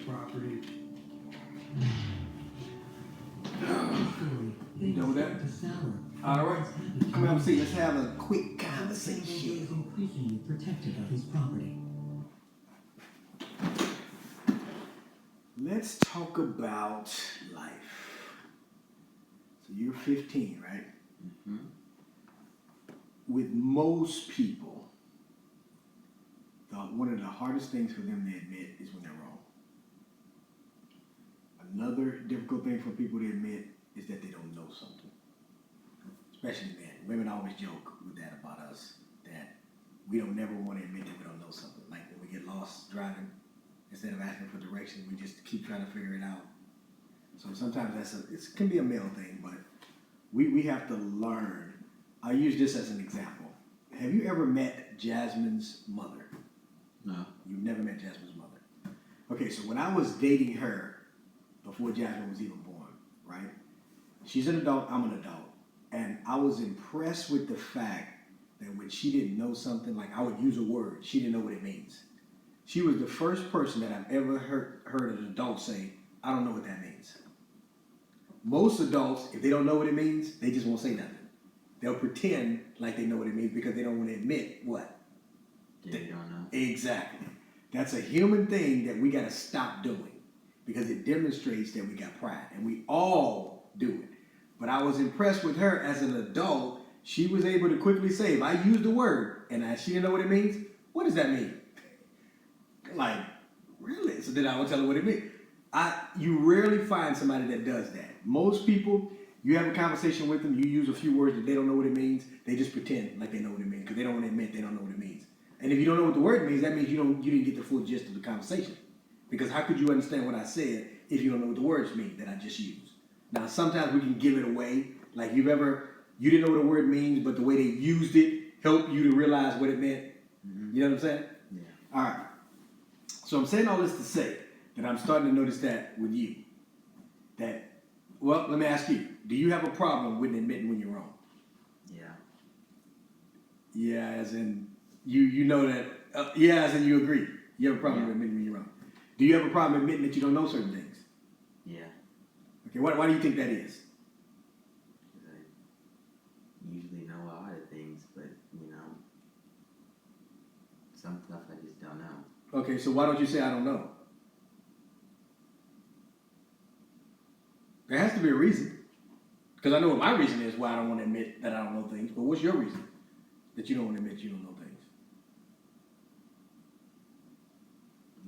property. You know that? All right. Come have a seat. Let's have a quick conversation. Is increasingly protective of his property. Let's talk about life. So you're 15, right? Mm-hmm. With most people, one of the hardest things for them to admit is when they're wrong. Another difficult thing for people to admit is that they don't know something. Especially men. Women always joke with that about us, that we don't never want to admit that we don't know something. Like when we get lost driving, instead of asking for directions, we just keep trying to figure it out. So sometimes it can be a male thing, but we have to learn. I'll use this as an example. Have you ever met Jasmine's mother? No. You've never met Jasmine's mother. Okay, so when I was dating her, before Jasmine was even born, right? She's an adult, I'm an adult. And I was impressed with the fact that when she didn't know something, like I would use a word, she didn't know what it means. She was the first person that I've ever heard an adult say, I don't know what that means. Most adults, if they don't know what it means, they just won't say nothing. They'll pretend like they know what it means because they don't want to admit what? They don't know. Exactly. That's a human thing that we got to stop doing because it demonstrates that we got pride, and we all do it. But I was impressed with her as an adult. She was able to quickly say, if I use the word and she didn't know what it means, what does that mean? Like, really? So then I would tell her what it means. You rarely find somebody that does that. Most people, you have a conversation with them, you use a few words that they don't know what it means, they just pretend like they know what it means because they don't want to admit they don't know what it means. And if you don't know what the word means, that means you didn't get the full gist of the conversation. Because how could you understand what I said if you don't know what the words mean that I just used? Now, sometimes we can give it away. Like you didn't know what a word means, but the way they used it helped you to realize what it meant. Mm-hmm. You know what I'm saying? Yeah. All right. So I'm saying all this to say that I'm starting to notice that with you. Well, let me ask you. Do you have a problem with admitting when you're wrong? Yeah. Yeah, as in, you know that, yeah, as in you agree. You have a problem with admitting when you're wrong. Do you have a problem admitting that you don't know certain things? Yeah. Okay, why do you think that is? Because I usually know a lot of things, but, some stuff I just don't know. Okay, so why don't you say I don't know? There has to be a reason. Because I know what my reason is why I don't want to admit that I don't know things, but what's your reason that you don't want to admit you don't know things?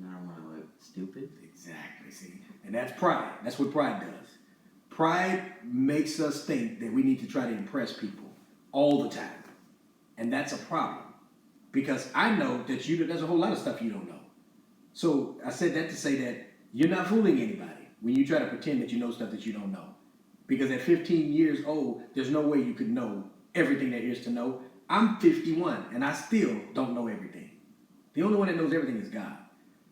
I don't want to look stupid. Exactly, see? And that's pride. That's what pride does. Pride makes us think that we need to try to impress people all the time. And that's a problem. Because I know that there's a whole lot of stuff you don't know. So I said that to say that you're not fooling anybody when you try to pretend that you know stuff that you don't know. Because at 15 years old, there's no way you could know everything there is to know. I'm 51 and I still don't know everything. The only one that knows everything is God.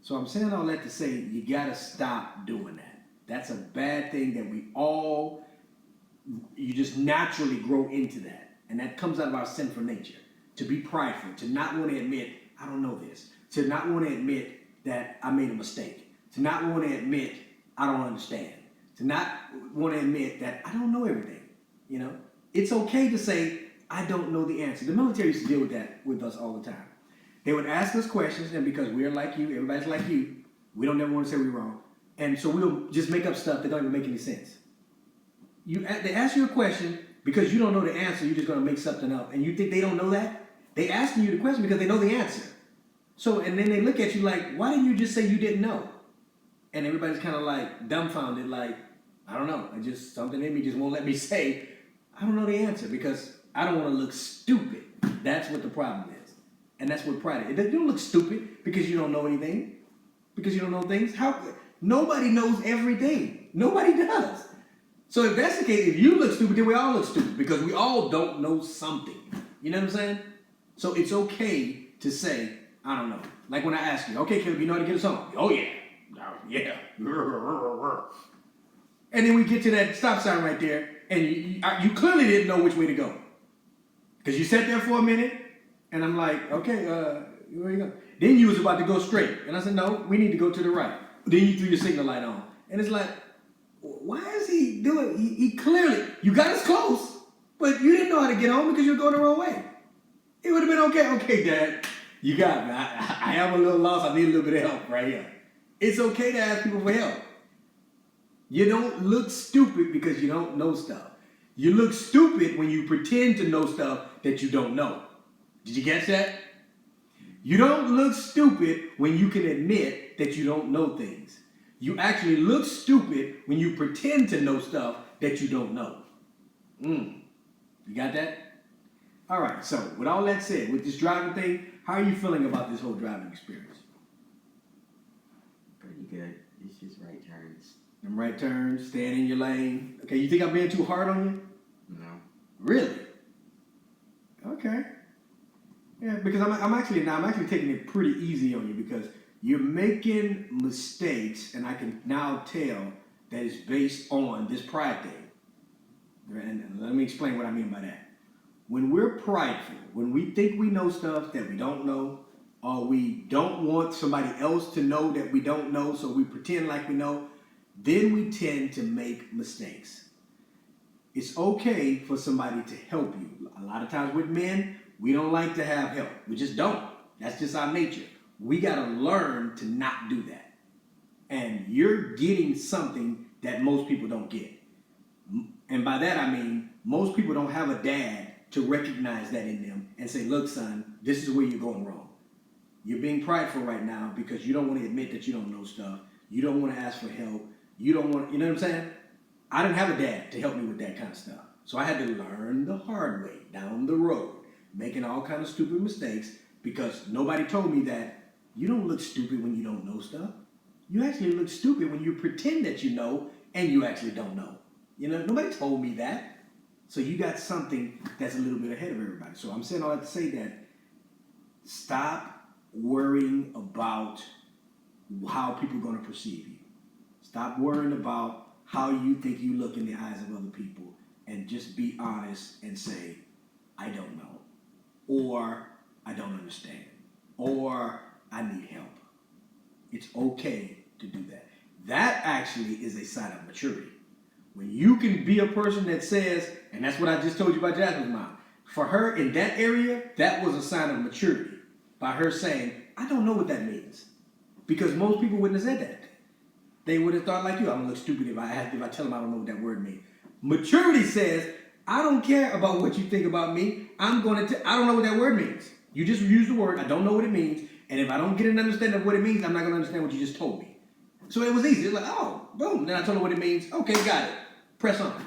So I'm saying all that to say you gotta stop doing that. That's a bad thing that you just naturally grow into that. And that comes out of our sinful nature. To be prideful, to not want to admit, I don't know this. To not want to admit that I made a mistake. To not want to admit, I don't understand. To not want to admit that I don't know everything. It's okay to say, I don't know the answer. The military used to deal with that with us all the time. They would ask us questions, and because we're like you, everybody's like you, we don't never want to say we're wrong. And so we'll just make up stuff that don't even make any sense. They ask you a question, because you don't know the answer, you're just going to make something up. And you think they don't know that? They asking you the question because they know the answer. So, and then they look at you like, why didn't you just say you didn't know? And everybody's kind of like dumbfounded, like, I don't know. Something in me just won't let me say, I don't know the answer because I don't want to look stupid. That's what the problem is. And that's what pride is. You don't look stupid because you don't know anything. Because you don't know things. Nobody knows everything. Nobody does. So if that's the case, if you look stupid, then we all look stupid because we all don't know something. You know what I'm saying? So it's okay to say, I don't know. Like when I ask you, okay, Caleb, you know how to get a song? Oh, yeah. Yeah. And then we get to that stop sign right there, and you clearly didn't know which way to go. Because you sat there for a minute, and I'm like, okay, where you go? Then you was about to go straight. And I said, no, we need to go to the right. Then you threw your signal light on. And it's like, why is he doing, he clearly, you got us close, but you didn't know how to get home because you were going the wrong way. It would have been okay. Okay, Dad, you got me. I am a little lost. I need a little bit of help right here. It's okay to ask people for help. You don't look stupid because you don't know stuff. You look stupid when you pretend to know stuff that you don't know. Did you catch that? You don't look stupid when you can admit that you don't know things. You actually look stupid when you pretend to know stuff that you don't know. You got that? All right, so with all that said, with this driving thing, how are you feeling about this whole driving experience? Pretty good. It's just right turns. Them right turns, staying in your lane. Okay, you think I'm being too hard on you? No. Really? Okay. Yeah, because I'm actually taking it pretty easy on you because you're making mistakes, and I can now tell that it's based on this pride thing. And let me explain what I mean by that. When we're prideful, when we think we know stuff that we don't know, or we don't want somebody else to know that we don't know, so we pretend like we know, then we tend to make mistakes. It's okay for somebody to help you. A lot of times with men, we don't like to have help. We just don't. That's just our nature. We got to learn to not do that. And you're getting something that most people don't get. And by that I mean, most people don't have a dad to recognize that in them and say, look, son, this is where you're going wrong. You're being prideful right now because you don't want to admit that you don't know stuff. You don't want to ask for help. You don't want, you know what I'm saying? I didn't have a dad to help me with that kind of stuff. So I had to learn the hard way, down the road, making all kind of stupid mistakes because nobody told me that you don't look stupid when you don't know stuff. You actually look stupid when you pretend that you know and you actually don't know. You know, nobody told me that. So you got something that's a little bit ahead of everybody. So I'm saying all that to say that stop worrying about how people are going to perceive you. Stop worrying about how you think you look in the eyes of other people and just be honest and say, I don't know, or I don't understand, or I need help. It's okay to do that. That actually is a sign of maturity. When you can be a person that says, and that's what I just told you about Jasmine's mom, for her in that area, that was a sign of maturity by her saying, I don't know what that means. Because most people wouldn't have said that. They would have thought like you, I'm gonna look stupid if I tell them I don't know what that word means. Maturity says, I don't care about what you think about me. I don't know what that word means. You just use the word, I don't know what it means, and if I don't get an understanding of what it means, I'm not gonna understand what you just told me. So it was easy. It's like, oh, boom. Then I told her what it means. Okay, got it. Press on.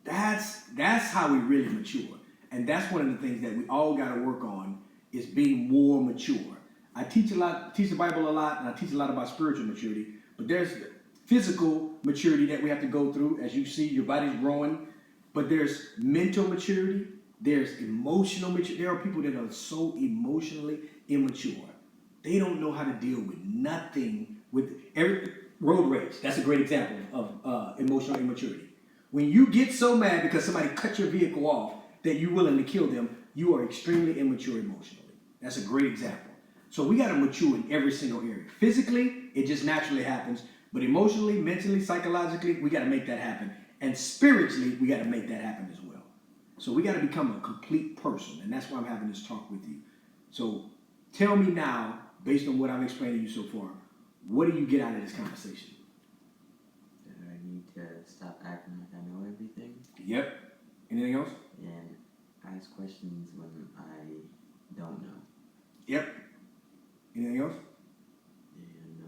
That's how we really mature. And that's one of the things that we all got to work on is being more mature. I teach the Bible a lot, and I teach a lot about spiritual maturity, but there's physical maturity that we have to go through. As you see, your body's growing, but there's mental maturity, there's emotional maturity. There are people that are so emotionally immature. They don't know how to deal with nothing, with every road rage. That's a great example of emotional immaturity. When you get so mad because somebody cut your vehicle off that you're willing to kill them, you are extremely immature emotionally. That's a great example. So we got to mature in every single area. Physically, it just naturally happens. But emotionally, mentally, psychologically, we got to make that happen. And spiritually, we got to make that happen as well. So we got to become a complete person. And that's why I'm having this talk with you. So tell me now, based on what I've explained to you so far, what do you get out of this conversation? That I need to stop acting like I know everything. Yep. Anything else? And ask questions when I don't know. Yep. Anything else? And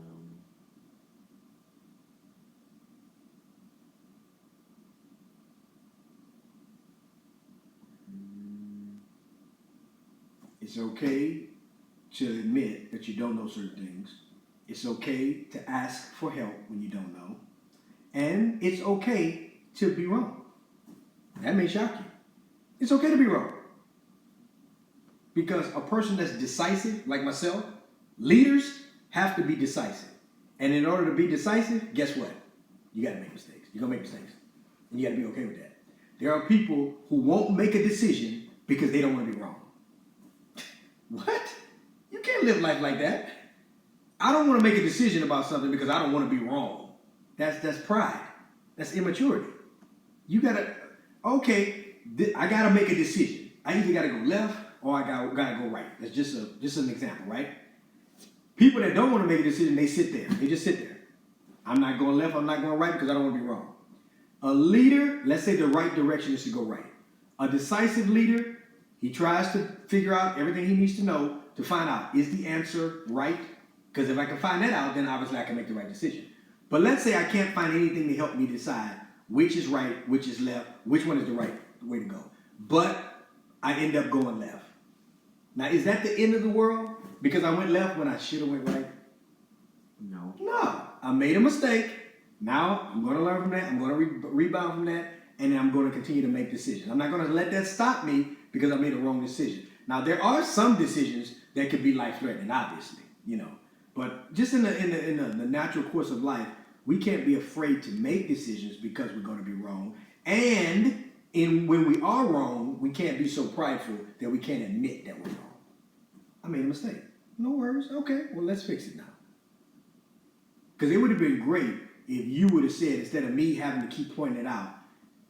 It's okay to admit that you don't know certain things. It's okay to ask for help when you don't know. And it's okay to be wrong. That may shock you. It's okay to be wrong. Because a person that's decisive, like myself, leaders have to be decisive. And in order to be decisive, guess what? You got to make mistakes. You're going to make mistakes. And you got to be okay with that. There are people who won't make a decision because they don't want to be wrong. What? You can't live life like that. I don't want to make a decision about something because I don't want to be wrong. That's pride. That's immaturity. You gotta, okay, I gotta make a decision. I either gotta go left or I gotta go right. That's just an example, right? People that don't want to make a decision, they sit there. They just sit there. I'm not going left, I'm not going right because I don't want to be wrong. A leader, let's say the right direction is to go right. A decisive leader, he tries to figure out everything he needs to know to find out, is the answer right? Because if I can find that out, then obviously I can make the right decision. But let's say I can't find anything to help me decide which is right, which is left, which one is the right way to go. But I end up going left. Now, is that the end of the world? Because I went left when I should have went right? No. No. I made a mistake. Now I'm going to learn from that. I'm going to rebound from that. And then I'm going to continue to make decisions. I'm not going to let that stop me because I made a wrong decision. Now, there are some decisions that could be life-threatening, obviously, you know. But just in the natural course of life, we can't be afraid to make decisions because we're going to be wrong. And when we are wrong, we can't be so prideful that we can't admit that we're wrong. I made a mistake. No worries. Okay, well, let's fix it now. Because it would have been great if you would have said, instead of me having to keep pointing it out,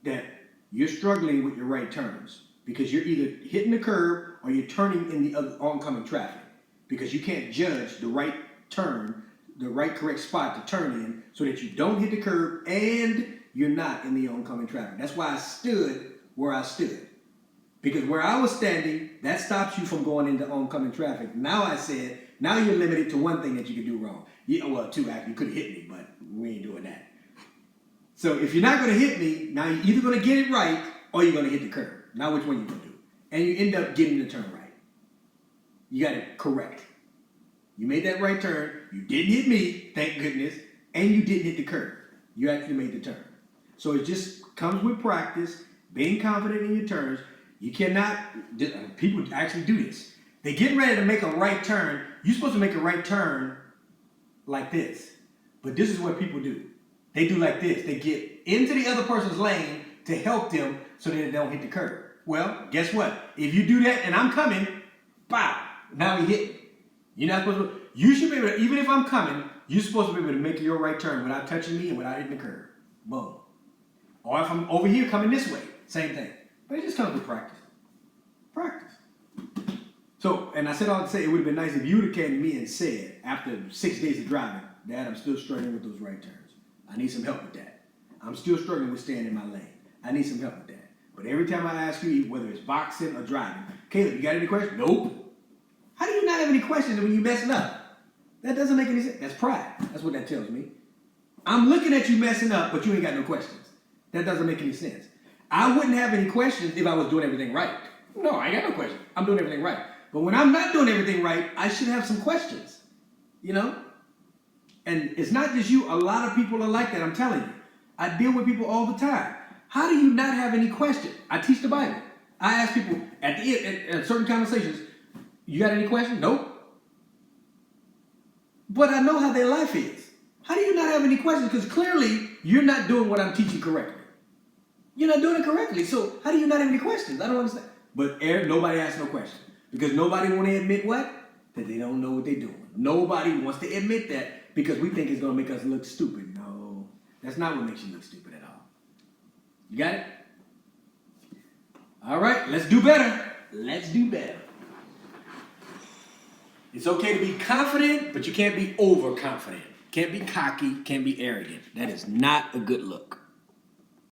that you're struggling with your right turns because you're either hitting the curb or you're turning in the other oncoming traffic because you can't judge the right turn, the right correct spot to turn in so that you don't hit the curb and you're not in the oncoming traffic. That's why I stood where I stood. Because where I was standing, that stops you from going into oncoming traffic. Now I said, now you're limited to one thing that you can do wrong. Yeah, well, two, actually, you could have hit me, but we ain't doing that. So if you're not going to hit me, now you're either going to get it right or you're going to hit the curb. Now which one you going to do? And you end up getting the turn right. You got it correct. You made that right turn. You didn't hit me, thank goodness, and you didn't hit the curb. You actually made the turn. So it just comes with practice, being confident in your turns. You cannot, people actually do this. They get ready to make a right turn. You're supposed to make a right turn like this. But this is what people do. They do like this. They get into the other person's lane to help them so that they don't hit the curb. Well, guess what? If you do that and I'm coming, pow, now he hit me. You're not supposed to, you should be able to, even if I'm coming, you're supposed to be able to make your right turn without touching me and without hitting the curb. Boom. Or if I'm over here coming this way, same thing. But it just comes with practice. Practice. So, and I said all to say, it would have been nice if you would have came to me and said, after 6 days of driving, Dad, I'm still struggling with those right turns. I need some help with that. I'm still struggling with staying in my lane. I need some help with that. But every time I ask you, whether it's boxing or driving, Caleb, you got any questions? Nope. How do you not have any questions when you're messing up? That doesn't make any sense. That's pride. That's what that tells me. I'm looking at you messing up, but you ain't got no questions. That doesn't make any sense. I wouldn't have any questions if I was doing everything right. No, I ain't got no questions. I'm doing everything right. But when I'm not doing everything right, I should have some questions. You know? And it's not just you. A lot of people are like that, I'm telling you. I deal with people all the time. How do you not have any questions? I teach the Bible. I ask people at the end, at certain conversations, you got any questions? Nope. But I know how their life is. How do you not have any questions? Because clearly, you're not doing what I'm teaching correctly. You're not doing it correctly. So how do you not have any questions? I don't understand. But nobody asks no questions. Because nobody want to admit what? That they don't know what they're doing. Nobody wants to admit that because we think it's going to make us look stupid. No, that's not what makes you look stupid at all. You got it? All right, let's do better. Let's do better. It's okay to be confident, but you can't be overconfident. Can't be cocky, can't be arrogant. That is not a good look.